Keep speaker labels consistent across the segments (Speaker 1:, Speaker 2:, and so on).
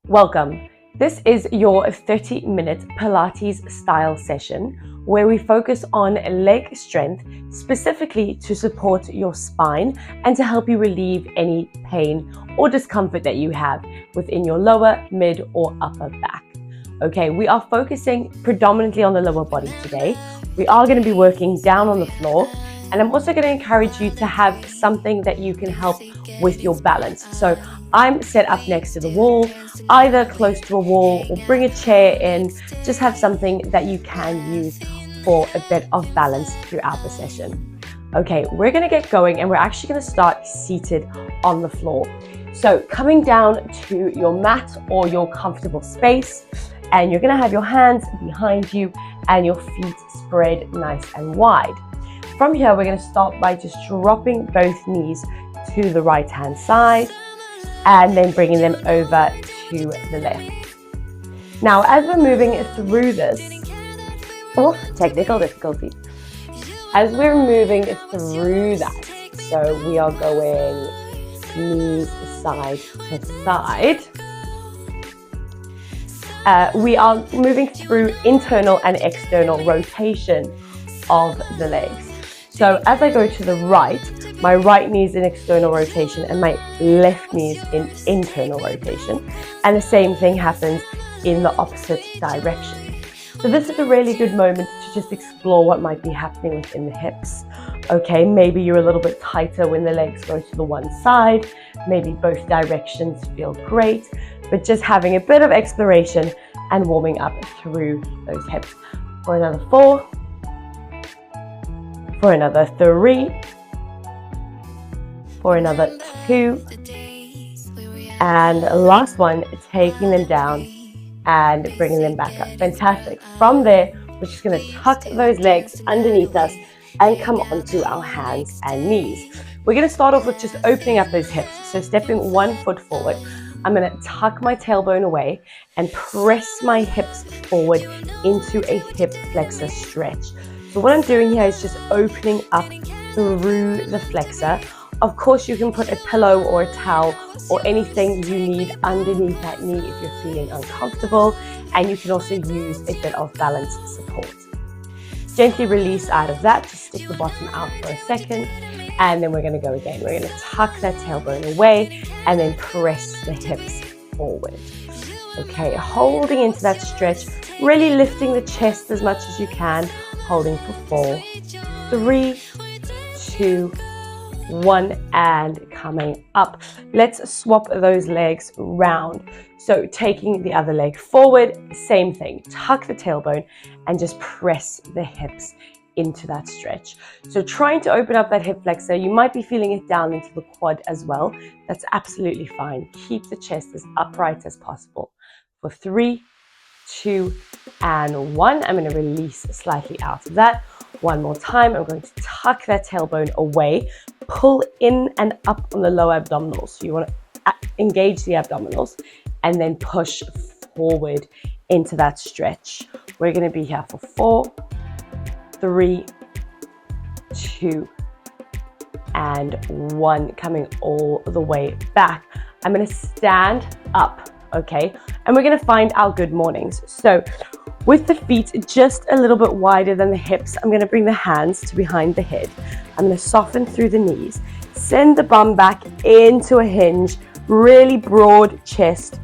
Speaker 1: Welcome. This is your 30-minute Pilates style session where we focus on leg strength specifically to support your spine and to help you relieve any pain or discomfort that you have within your lower, mid, or upper back. Okay, we are focusing predominantly on the lower body today. We are going to be working down on the floor, and I'm also going to encourage you to have something that you can help with your balance. So I'm set up next to the wall, either close to a wall or bring a chair in. Just have something that you can use for a bit of balance throughout the session. Okay, we're going to get going and we're actually going to start seated on the floor. So coming down to your mat or your comfortable space, and you're going to have your hands behind you and your feet spread nice and wide. From here, we're going to start by just dropping both knees to the right hand side and then bringing them over to the left. Now, as we're moving through this, technical difficulty. As we're moving through that, so we are going knees side to side. We are moving through internal and external rotation of the legs. So as I go to the right, my right knee is in external rotation and my left knee is in internal rotation. And the same thing happens in the opposite direction. So this is a really good moment to just explore what might be happening within the hips. Okay, maybe you're a little bit tighter when the legs go to the one side. Maybe both directions feel great, but just having a bit of exploration and warming up through those hips. For another 4. For another 3, for another 2, and last one, taking them down and bringing them back up. Fantastic. From there, we're just going to tuck those legs underneath us and come onto our hands and knees. We're going to start off with just opening up those hips. So stepping 1 foot forward, I'm going to tuck my tailbone away and press my hips forward into a hip flexor stretch. So what I'm doing here is just opening up through the flexor. Of course, you can put a pillow or a towel or anything you need underneath that knee if you're feeling uncomfortable. And you can also use a bit of balance support. Gently release out of that, just stick the bottom out for a second. And then we're going to go again. We're going to tuck that tailbone away and then press the hips forward. Okay, holding into that stretch, really lifting the chest as much as you can. Holding for 4, 3, 2, 1, and coming up. Let's swap those legs round. So taking the other leg forward, same thing. Tuck the tailbone and just press the hips into that stretch. So trying to open up that hip flexor, you might be feeling it down into the quad as well. That's absolutely fine. Keep the chest as upright as possible. For 3, 2, and 1. I'm going to release slightly out of that. One more time. I'm going to tuck that tailbone away, pull in and up on the lower abdominals. So you want to engage the abdominals and then push forward into that stretch. We're going to be here for 4, 3, 2, and 1. Coming all the way back. I'm going to stand up. Okay, and we're going to find our good mornings. So with the feet just a little bit wider than the hips, I'm going to bring the hands to behind the head. I'm going to soften through the knees, send the bum back into a hinge, really broad chest,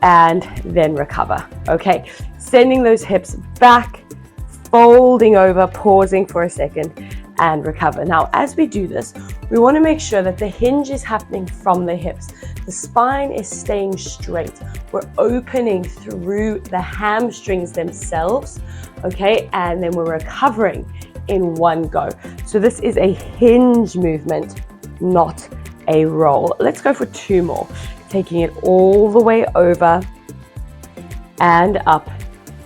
Speaker 1: and then recover. Okay, sending those hips back, folding over, pausing for a second, and recover. Now, as we do this, we want to make sure that the hinge is happening from the hips. The spine is staying straight. We're opening through the hamstrings themselves, okay? And then we're recovering in one go. So this is a hinge movement, not a roll. Let's go for 2 more. Taking it all the way over and up.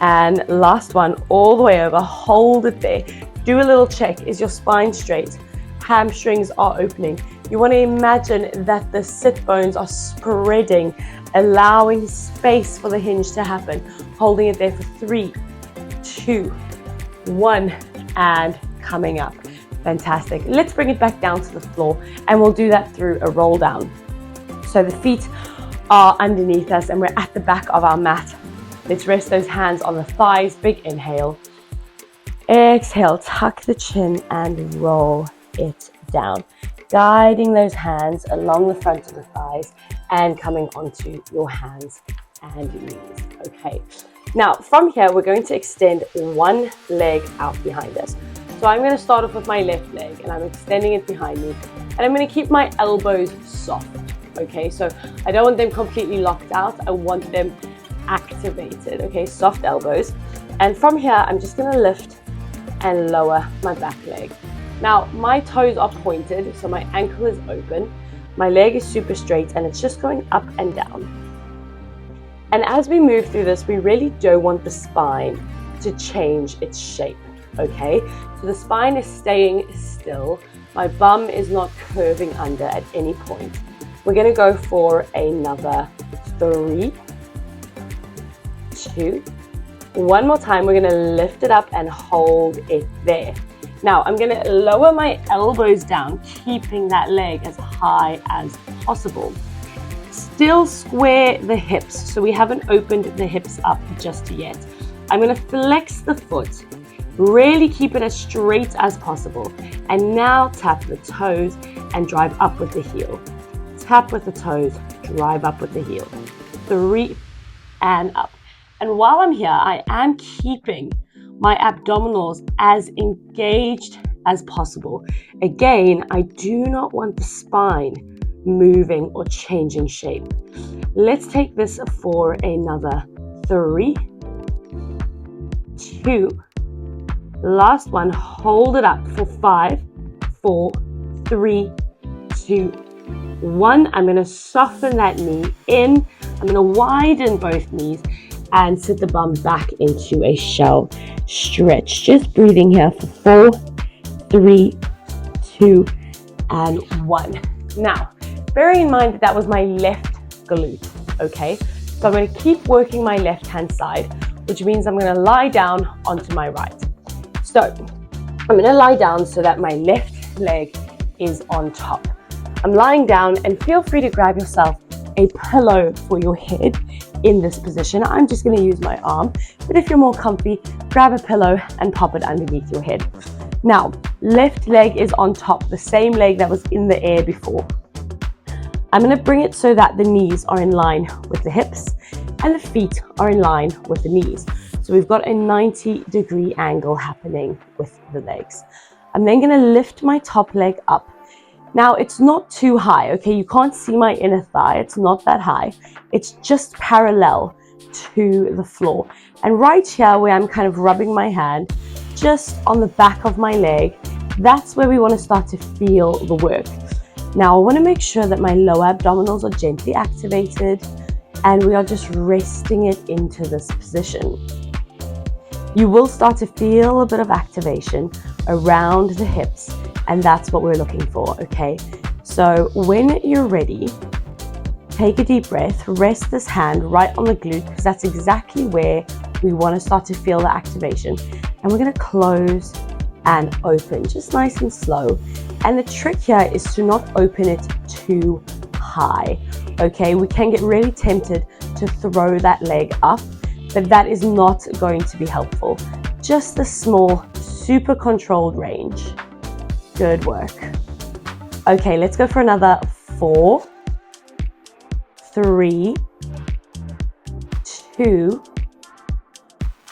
Speaker 1: And last one, all the way over. Hold it there. Do a little check. Is your spine straight? Hamstrings are opening. You want to imagine that the sit bones are spreading, allowing space for the hinge to happen. Holding it there for 3, 2, 1, and coming up. Fantastic. Let's bring it back down to the floor, and we'll do that through a roll down. So the feet are underneath us and we're at the back of our mat. Let's rest those hands on the thighs. Big inhale. Exhale, tuck the chin and roll it down. Guiding those hands along the front of the thighs and coming onto your hands and knees. Okay. Now, from here, we're going to extend one leg out behind us. So I'm going to start off with my left leg and I'm extending it behind me. And I'm going to keep my elbows soft. Okay, so I don't want them completely locked out. I want them activated. Okay, soft elbows. And from here, I'm just going to lift and lower my back leg. Now, my toes are pointed, so my ankle is open. My leg is super straight and it's just going up and down. And as we move through this, we really don't want the spine to change its shape, okay? So the spine is staying still. My bum is not curving under at any point. We're gonna go for another 3, 2, one more time. We're gonna lift it up and hold it there. Now, I'm gonna lower my elbows down, keeping that leg as high as possible. Still square the hips, so we haven't opened the hips up just yet. I'm gonna flex the foot, really keep it as straight as possible. And now tap the toes and drive up with the heel. Tap with the toes, drive up with the heel. 3 and up. And while I'm here, I am keeping my abdominals as engaged as possible. Again, I do not want the spine moving or changing shape. Let's take this for another 3, 2, last one, hold it up for 5, 4, 3, 2, 1. I'm going to soften that knee in. I'm going to widen both knees and sit the bum back into a shell stretch. Just breathing here for 4, 3, 2, and 1. Now, bearing in mind that that was my left glute, okay? So I'm going to keep working my left hand side, which means I'm going to lie down onto my right. So I'm going to lie down so that my left leg is on top. I'm lying down, and feel free to grab yourself a pillow for your head in this position. I'm just going to use my arm, but if you're more comfy, grab a pillow and pop it underneath your head. Now, left leg is on top, the same leg that was in the air before. I'm going to bring it so that the knees are in line with the hips and the feet are in line with the knees. So we've got a 90-degree angle happening with the legs. I'm then going to lift my top leg up. Now, it's not too high, okay? You can't see my inner thigh. It's not that high. It's just parallel to the floor. And right here, where I'm kind of rubbing my hand just on the back of my leg, that's where we want to start to feel the work. Now, I want to make sure that my lower abdominals are gently activated and we are just resting it into this position. You will start to feel a bit of activation around the hips, and that's what we're looking for, okay? So when you're ready, take a deep breath, rest this hand right on the glute, because that's exactly where we want to start to feel the activation. And we're going to close and open, just nice and slow. And the trick here is to not open it too high, okay? We can get really tempted to throw that leg up, but that is not going to be helpful. Just a small, super controlled range. Good work. Okay, let's go for another 4, 3, 2,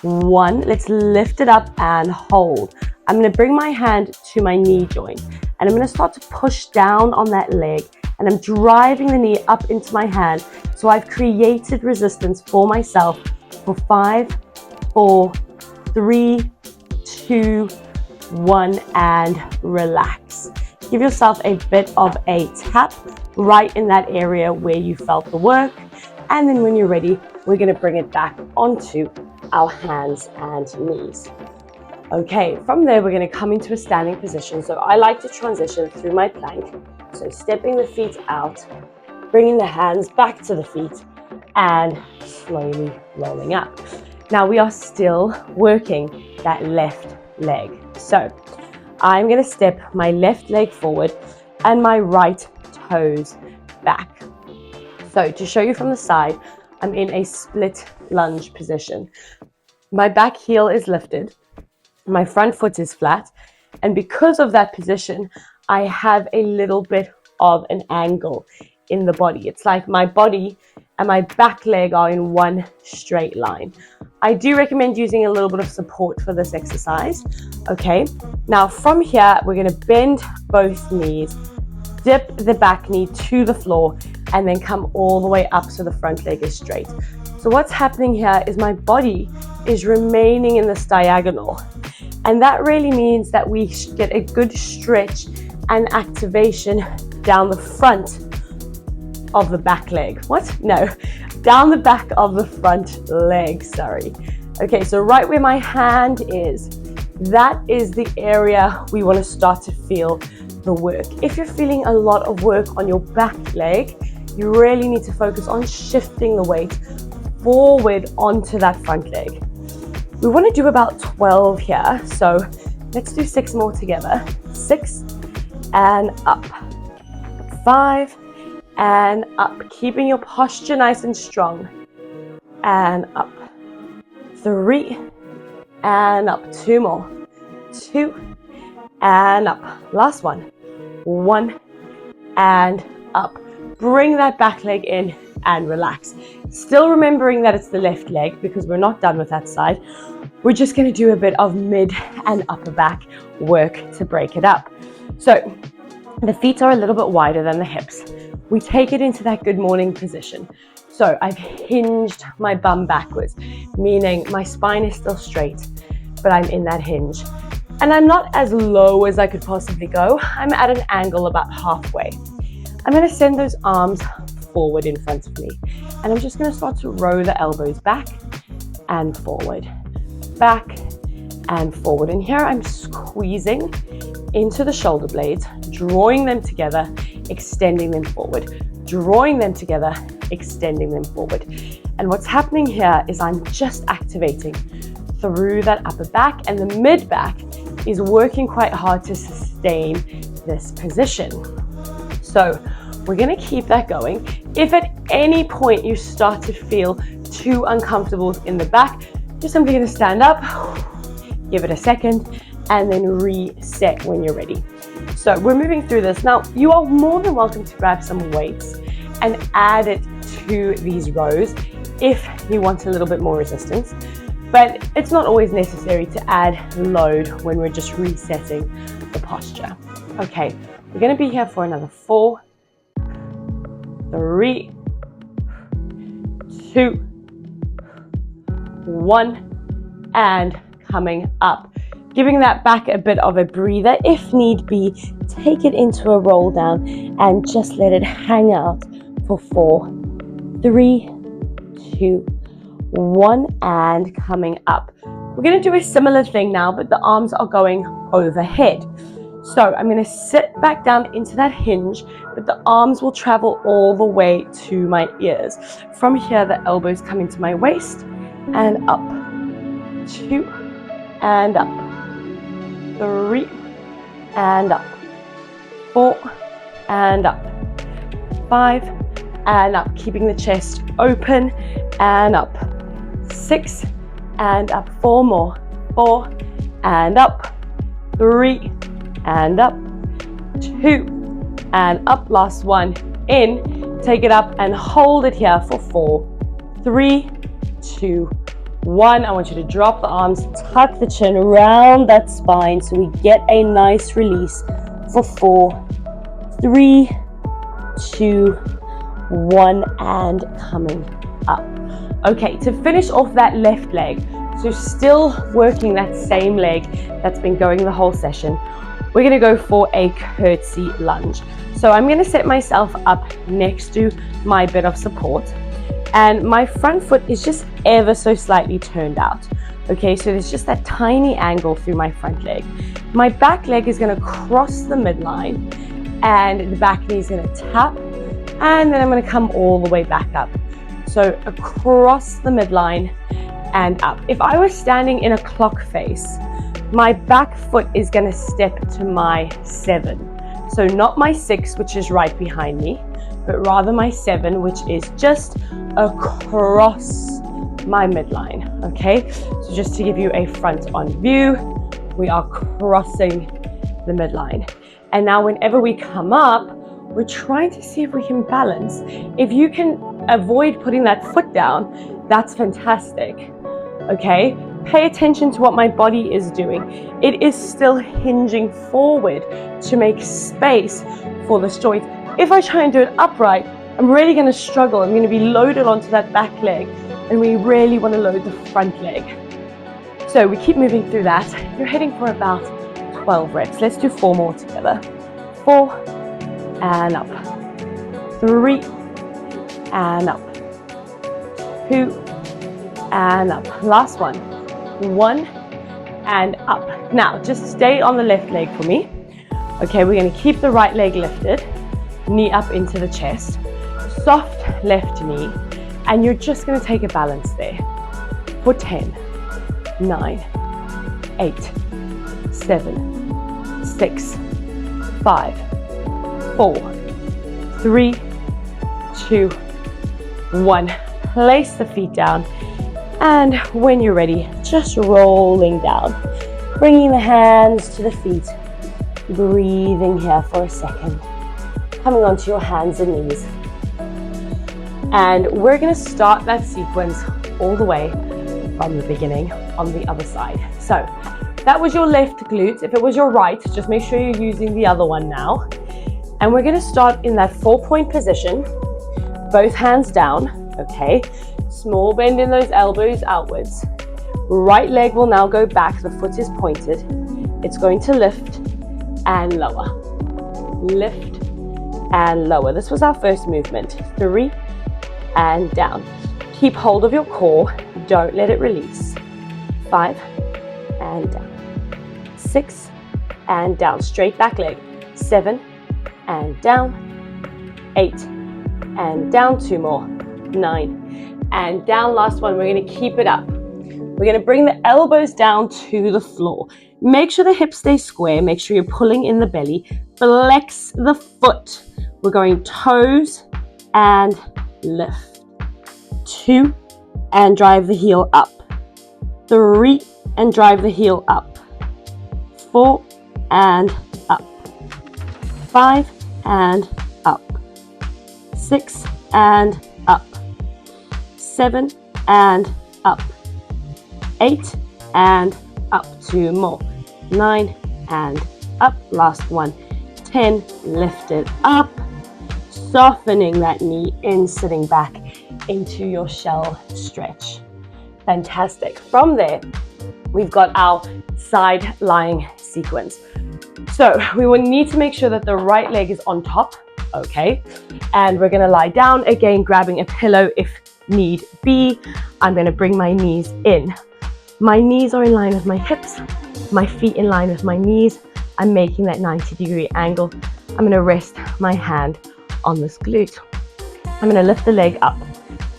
Speaker 1: 1. Let's lift it up and hold. I'm going to bring my hand to my knee joint and I'm going to start to push down on that leg, and I'm driving the knee up into my hand. So I've created resistance for myself for 5, 4, 3, 2, 1, and relax. Give yourself a bit of a tap right in that area where you felt the work. And then when you're ready, we're going to bring it back onto our hands and knees. Okay, from there, we're going to come into a standing position. So I like to transition through my plank. So stepping the feet out, bringing the hands back to the feet, and slowly rolling up. Now we are still working that left leg. So I'm going to step my left leg forward and my right toes back. So to show you from the side, I'm in a split lunge position. My back heel is lifted, my front foot is flat, and because of that position, I have a little bit of an angle in the body. It's like my body and my back leg are in one straight line. I do recommend using a little bit of support for this exercise. Okay, now from here, we're going to bend both knees, dip the back knee to the floor, and then come all the way up so the front leg is straight. So what's happening here is my body is remaining in this diagonal. And that really means that we get a good stretch and activation down the front of the back leg. What? No, down the back of the front leg, sorry. Okay, so right where my hand is, that is the area we want to start to feel the work. If you're feeling a lot of work on your back leg, you really need to focus on shifting the weight forward onto that front leg. We want to do about 12 here, so let's do 6 more together. 6 and up, 5 and up, keeping your posture nice and strong, and up, 3 and up, 2 more, 2 and up, last one, 1 and up. Bring that back leg in and relax. Still remembering that it's the left leg because we're not done with that side. We're just going to do a bit of mid and upper back work to break it up. So the feet are a little bit wider than the hips. We take it into that good morning position. So I've hinged my bum backwards, meaning my spine is still straight, but I'm in that hinge. And I'm not as low as I could possibly go. I'm at an angle about halfway. I'm going to send those arms forward in front of me. And I'm just going to start to row the elbows back and forward, back and forward. And here I'm squeezing into the shoulder blades, drawing them together, extending them forward, drawing them together, extending them forward. And what's happening here is I'm just activating through that upper back, and the mid back is working quite hard to sustain this position. So we're going to keep that going. If at any point you start to feel too uncomfortable in the back, you're simply going to stand up, give it a second, and then reset when you're ready. So we're moving through this. Now, you are more than welcome to grab some weights and add it to these rows if you want a little bit more resistance. But it's not always necessary to add load when we're just resetting the posture. Okay, we're going to be here for another 4, 3, 2, 1, and coming up. Giving that back a bit of a breather. If need be, take it into a roll down and just let it hang out for 4, 3, 2, 1, and coming up. We're going to do a similar thing now, but the arms are going overhead. So I'm going to sit back down into that hinge, but the arms will travel all the way to my ears. From here, the elbows come into my waist and up, 2 and up, 3 and up, 4 and up, 5 and up, keeping the chest open and up, 6 and up, 4 more, 4 and up, 3 and up, 2 and up, last one, in, take it up and hold it here for 4, 3, 2, 1. I want you to drop the arms, tuck the chin around that spine so we get a nice release for 4, 3, 2, 1, and coming up. Okay, to finish off that left leg, so still working that same leg that's been going the whole session, we're going to go for a curtsy lunge. So I'm going to set myself up next to my bit of support, and my front foot is just ever so slightly turned out. Okay, so there's just that tiny angle through my front leg. My back leg is going to cross the midline, and the back knee is going to tap, and then I'm going to come all the way back up. So across the midline and up. If I was standing in a clock face, my back foot is going to step to my 7. So not my 6, which is right behind me, but rather my 7, which is just across my midline, okay? So just to give you a front-on view, we are crossing the midline. And now whenever we come up, we're trying to see if we can balance. If you can avoid putting that foot down, that's fantastic, okay? Pay attention to what my body is doing. It is still hinging forward to make space for this joint. If I try and do it upright, I'm really going to struggle. I'm going to be loaded onto that back leg, and we really want to load the front leg. So we keep moving through that. You're heading for about 12 reps. Let's do 4 more together. 4 and up. 3 and up. 2 and up. Last one. 1 and up. Now just stay on the left leg for me. Okay, we're going to keep the right leg lifted, knee up into the chest, soft left knee, and you're just going to take a balance there for 10, 9, 8, 7, 6, 5, 4, 3, 2, 1. Place the feet down, and when you're ready, just rolling down, bringing the hands to the feet, breathing here for a second, coming onto your hands and knees. And we're going to start that sequence all the way from the beginning on the other side. So that was your left glute. If it was your right, just make sure you're using the other one now. And we're going to start in that 4-point position, both hands down, okay? Small bend in those elbows outwards. Right leg will now go back, the foot is pointed. It's going to lift and lower. Lift and lower. This was our first movement. 3 and down. Keep hold of your core, don't let it release. 5 and down. 6 and down, straight back leg. 7 and down. 8 and down, 2 more. 9 and down, last one. We're going to keep it up. We're going to bring the elbows down to the floor. Make sure the hips stay square. Make sure you're pulling in the belly. Flex the foot. We're going toes and lift. 2 and drive the heel up. 3 and drive the heel up. 4 and up. 5 and up. 6 and up. 7 and up. 8 and up. 2 more. 9 and up. Last one. 10. Lift it up. Softening that knee in, sitting back into your shell stretch. Fantastic. From there, we've got our side lying sequence. So we will need to make sure that the right leg is on top, okay? And we're gonna lie down, again, grabbing a pillow if need be. I'm gonna bring my knees in. My knees are in line with my hips, my feet in line with my knees. I'm making that 90-degree angle. I'm gonna rest my hand on this glute. I'm gonna lift the leg up.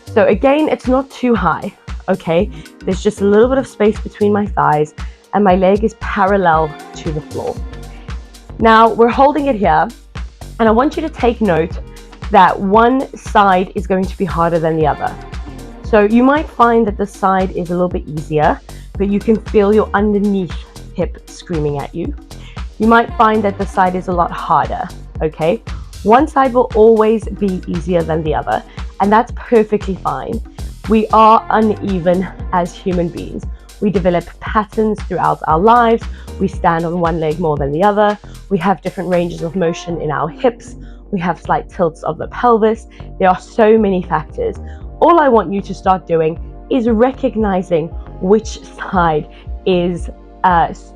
Speaker 1: So again, it's not too high, okay? There's just a little bit of space between my thighs and my leg is parallel to the floor. Now we're holding it here, and I want you to take note that one side is going to be harder than the other. So you might find that the side is a little bit easier, but you can feel your underneath hip screaming at you. You might find that the side is a lot harder, okay? One side will always be easier than the other, and that's perfectly fine. We are uneven as human beings. We develop patterns throughout our lives. We stand on one leg more than the other. We have different ranges of motion in our hips. We have slight tilts of the pelvis. There are so many factors. All I want you to start doing is recognizing which side is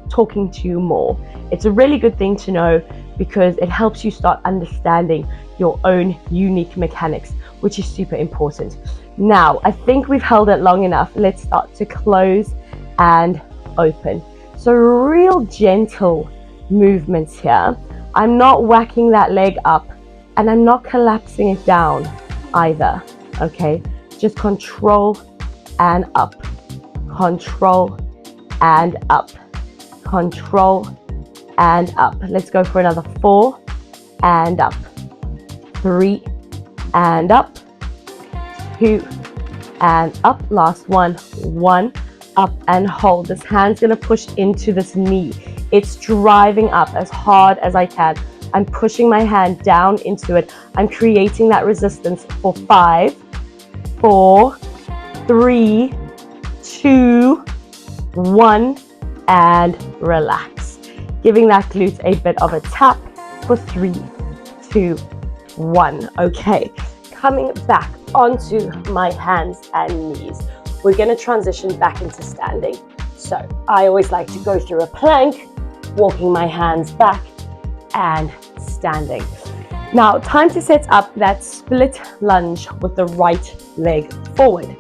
Speaker 1: talking to you more. It's a really good thing to know because it helps you start understanding your own unique mechanics, which is super important. Now, I think we've held it long enough. Let's start to close and open. So real gentle movements here. I'm not whacking that leg up and I'm not collapsing it down either, okay? Just control and up, control and up, control and up. Let's go for another 4 and up, 3 and up, 2, and up. Last one, 1, up and hold. This hand's gonna push into this knee. It's driving up as hard as I can. I'm pushing my hand down into it. I'm creating that resistance for 5, 4, 3, 2, 1, and relax. Giving that glute a bit of a tap for 3, 2, 1. Okay, coming back onto my hands and knees. We're going to transition back into standing. So I always like to go through a plank, walking my hands back and standing. Now, time to set up that split lunge with the right leg forward.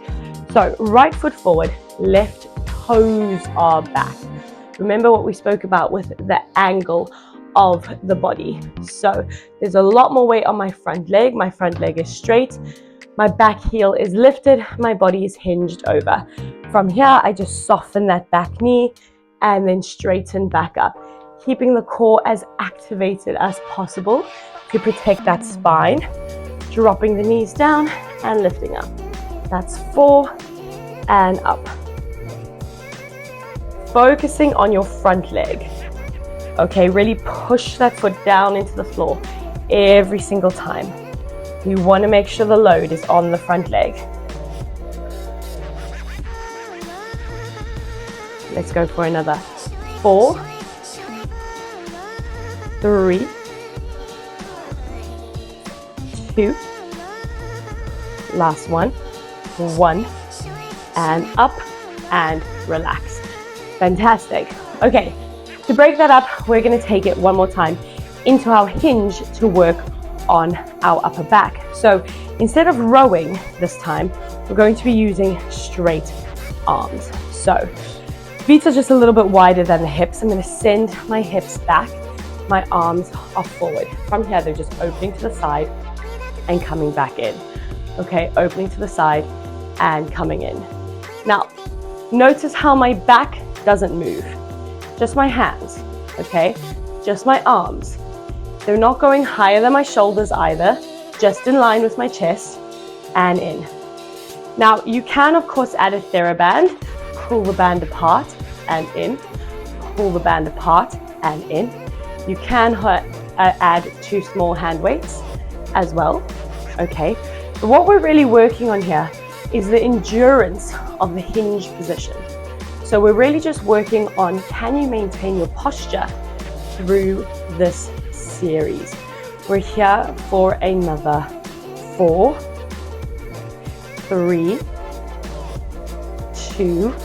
Speaker 1: So right foot forward, left toes are back. Remember what we spoke about with the angle of the body. So there's a lot more weight on my front leg. My front leg is straight. My back heel is lifted. My body is hinged over. From here, I just soften that back knee and then straighten back up, keeping the core as activated as possible to protect that spine. Dropping the knees down and lifting up. That's 4 and up. Focusing on your front leg. Okay, really push that foot down into the floor every single time. You want to make sure the load is on the front leg. Let's go for another 4, 3, 2, last one, 1, and up and relax. Fantastic. Okay, to break that up, we're going to take it one more time into our hinge to work on our upper back. So instead of rowing this time, we're going to be using straight arms. So feet are just a little bit wider than the hips. I'm going to send my hips back. My arms are forward. From here, they're just opening to the side and coming back in. Okay, opening to the side and coming in. Now, notice how my back doesn't move. Just my hands, okay? Just my arms. They're not going higher than my shoulders either, just in line with my chest and in. Now, you can, of course, add a TheraBand. Pull the band apart and in. Pull the band apart and in. You can add 2 small hand weights as well, okay? But what we're really working on here is the endurance of the hinge position. So we're really just working on, can you maintain your posture through this series? We're here for another 4, 3, 2,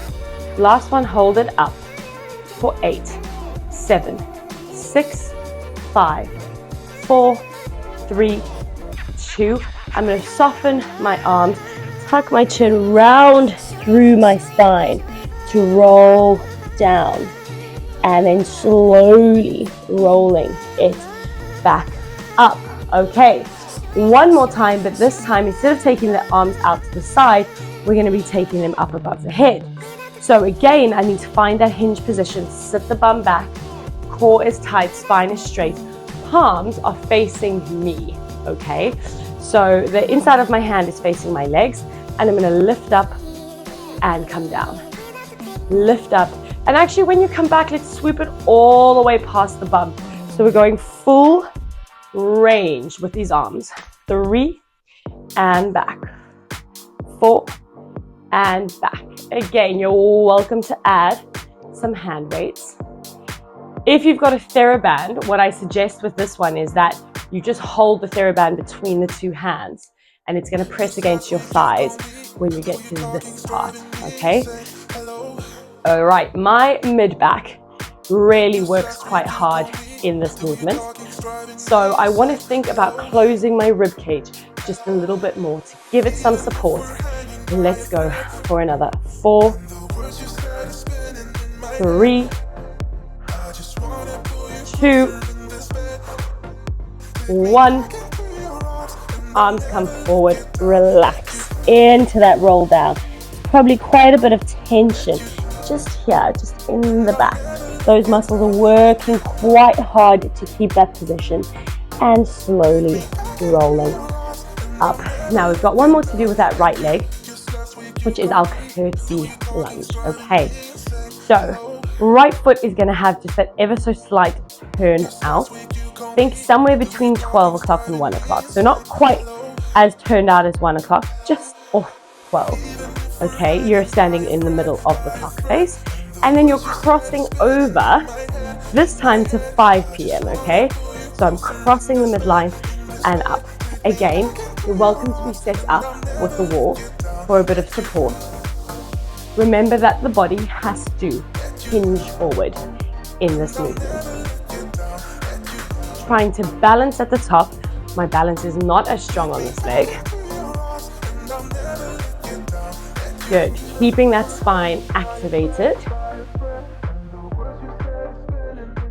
Speaker 1: last one, hold it up for 8, 7, 6, 5, 4, 3, 2. I'm going to soften my arms, tuck my chin round through my spine to roll down, and then slowly rolling it back up. Okay, one more time, but this time, instead of taking the arms out to the side, we're going to be taking them up above the head. So again, I need to find that hinge position, sit the bum back, core is tight, spine is straight, palms are facing me, okay? So the inside of my hand is facing my legs, and I'm going to lift up and come down. Lift up. And actually, when you come back, let's swoop it all the way past the bum. So we're going full range with these arms. 3 and back. 4 and back. Again, you're welcome to add some hand weights. If you've got a TheraBand, what I suggest with this one is that you just hold the TheraBand between the 2 hands, and it's going to press against your thighs when you get to this part, okay? All right, my mid-back really works quite hard in this movement. So I want to think about closing my rib cage just a little bit more to give it some support. Let's go for another 4, 3, 2, 1. Arms come forward, relax into that roll down. Probably quite a bit of tension just here, just in the back. Those muscles are working quite hard to keep that position, and slowly rolling up. Now we've got one more to do with that right leg, which is our curtsy lunge. Okay, so right foot is going to have just that ever so slight turn out. Think somewhere between 12 o'clock and 1 o'clock. So not quite as turned out as 1 o'clock, just off 12. Okay, you're standing in the middle of the clock face, and then you're crossing over, this time to 5 p.m. Okay, so I'm crossing the midline and up. Again, you're welcome to be set up with the wall for a bit of support. Remember that the body has to hinge forward in this movement. Trying to balance at the top. My balance is not as strong on this leg. Good. Keeping that spine activated.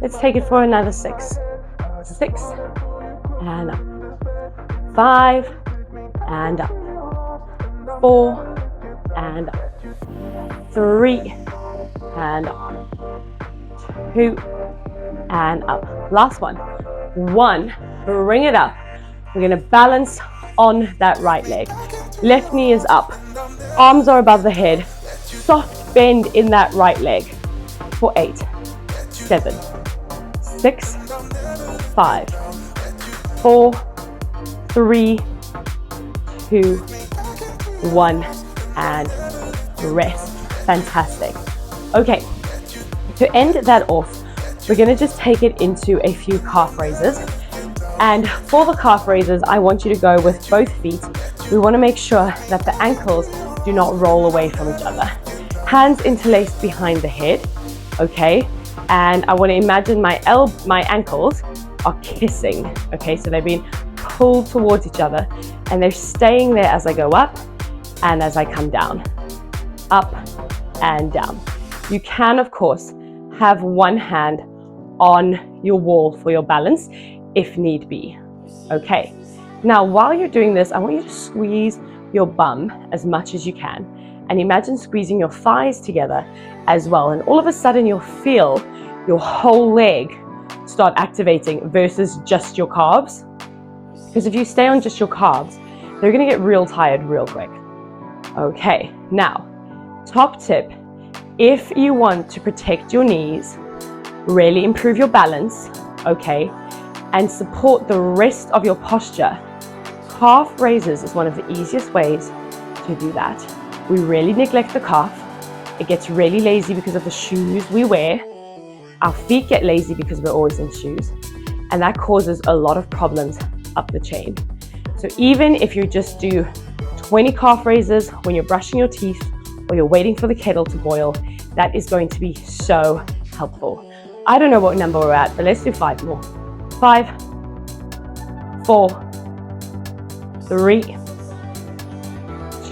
Speaker 1: Let's take it for another 6. 6 and up. 5 and up. 4 and up. 3 and up. 2 and up. Last one. 1. Bring it up. We're going to balance on that right leg. Left knee is up. Arms are above the head. Soft bend in that right leg. For 8, 7, 6, 5, 4, 3, 2, 1, and rest. Fantastic. Okay, to end that off, we're going to just take it into a few calf raises. And for the calf raises, I want you to go with both feet. We want to make sure that the ankles do not roll away from each other. Hands interlaced behind the head, okay? And I want to imagine my ankles are kissing, okay? So they're being pulled towards each other, and they're staying there as I go up and as I come down. Up and down. You can, of course, have one hand on your wall for your balance if need be. Okay, now while you're doing this, I want you to squeeze your bum as much as you can, and imagine squeezing your thighs together as well, and all of a sudden you'll feel your whole leg start activating versus just your calves. Because if you stay on just your calves, they're going to get real tired real quick. Okay, now top tip, if you want to protect your knees, really improve your balance, okay, and support the rest of your posture, calf raises is one of the easiest ways to do that. We really neglect the calf. It gets really lazy because of the shoes we wear. Our feet get lazy because we're always in shoes, and that causes a lot of problems up the chain. So even if you just do 20 calf raises when you're brushing your teeth or you're waiting for the kettle to boil, that is going to be so helpful. I don't know what number we're at, but let's do 5 more. 5, 4, 3,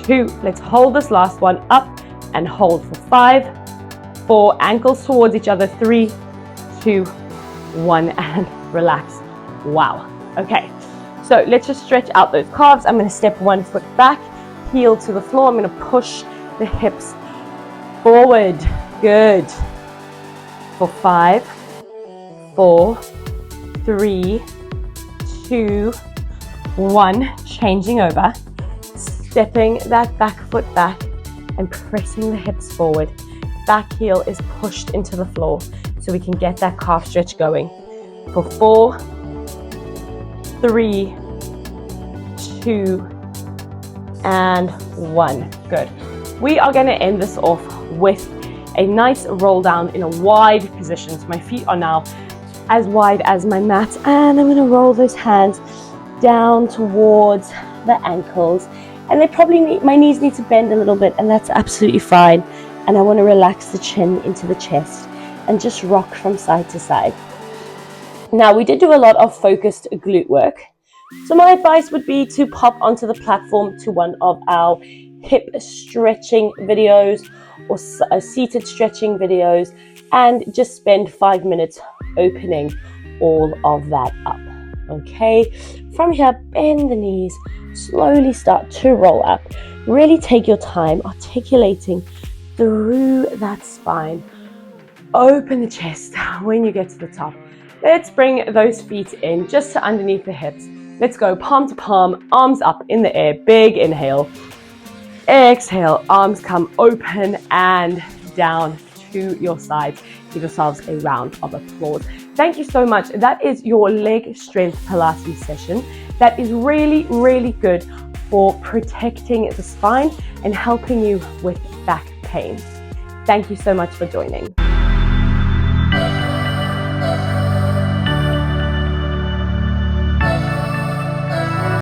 Speaker 1: 2. Let's hold this last one up and hold for 5, 4, ankles towards each other, 3, 2, 1, and relax. Wow. Okay, so let's just stretch out those calves. I'm going to step 1 foot back, heel to the floor. I'm going to push the hips forward. Good. For 5, 4, 3, 2, 1. Changing over, stepping that back foot back and pressing the hips forward. Back heel is pushed into the floor so we can get that calf stretch going. For 4, 3, 2, and 1. Good. We are going to end this off with a nice roll down in a wide position. So my feet are now as wide as my mat, and I'm going to roll those hands down towards the ankles, and my knees need to bend a little bit, and that's absolutely fine. And I want to relax the chin into the chest and just rock from side to side. Now, we did do a lot of focused glute work, so my advice would be to pop onto the platform to one of our hip stretching videos or seated stretching videos, and just spend 5 minutes opening all of that up. Okay, from here, bend the knees, slowly start to roll up. Really take your time articulating through that spine. Open the chest when you get to the top. Let's bring those feet in just to underneath the hips. Let's go palm to palm, arms up in the air, big inhale. Exhale, arms come open and down to your sides. Give yourselves a round of applause. Thank you so much. That is your leg strength Pilates session. That is really, really good for protecting the spine and helping you with back pain. Thank you so much for joining.